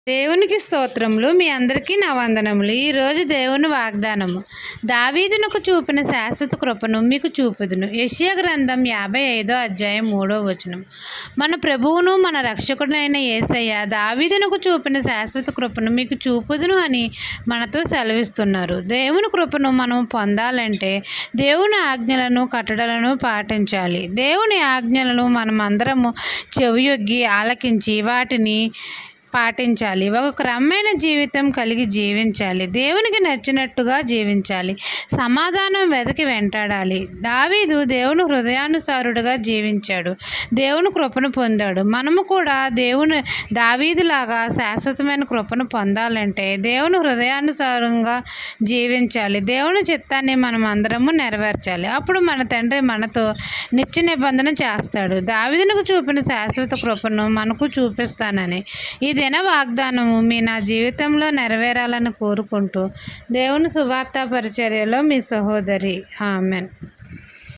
దేవునికి స్తోత్రములు. మీ అందరికీ నా వందనములు. ఈరోజు దేవుని వాగ్దానము. దావీదునకు చూపిన శాశ్వత కృపను మీకు చూపుదును. యెషయా గ్రంథం 55వ అధ్యాయం 3వ వచనం. మన ప్రభువును మన రక్షకుడైన యేసయ్య దావీదునకు చూపిన శాశ్వత కృపను మీకు చూపుదును అని మనతో సెలవిస్తున్నారు. దేవుని కృపను మనం పొందాలంటే దేవుని ఆజ్ఞలను కట్టడలను పాటించాలి. దేవుని ఆజ్ఞలను మనమందరము చెవియొగ్గి ఆలకించి వాటిని పాటించాలి. ఒక క్రమమైన జీవితం కలిగి జీవించాలి. దేవునికి నచ్చినట్టుగా జీవించాలి. సమాధానం వెతికి వెంటాడాలి. దావీదు దేవుని హృదయానుసారుడుగా జీవించాడు. దేవుని కృపను పొందాడు. మనము కూడా దావీదులాగా శాశ్వతమైన కృపను పొందాలంటే దేవుని హృదయానుసారంగా జీవించాలి. దేవుని చిత్తాన్ని మనం అందరము నెరవేర్చాలి. అప్పుడు మన తండ్రి మనతో నిత్య నిబంధన చేస్తాడు. దావీదునకు చూపిన శాశ్వత కృపను మనకు చూపిస్తానని ఈ దిన వాగ్దానము నా జీవితంలో నెరవేరాలని కోరుకుంటూ దేవుని సువార్త పరిచర్యలో మీ సహోదరి. ఆమెన్.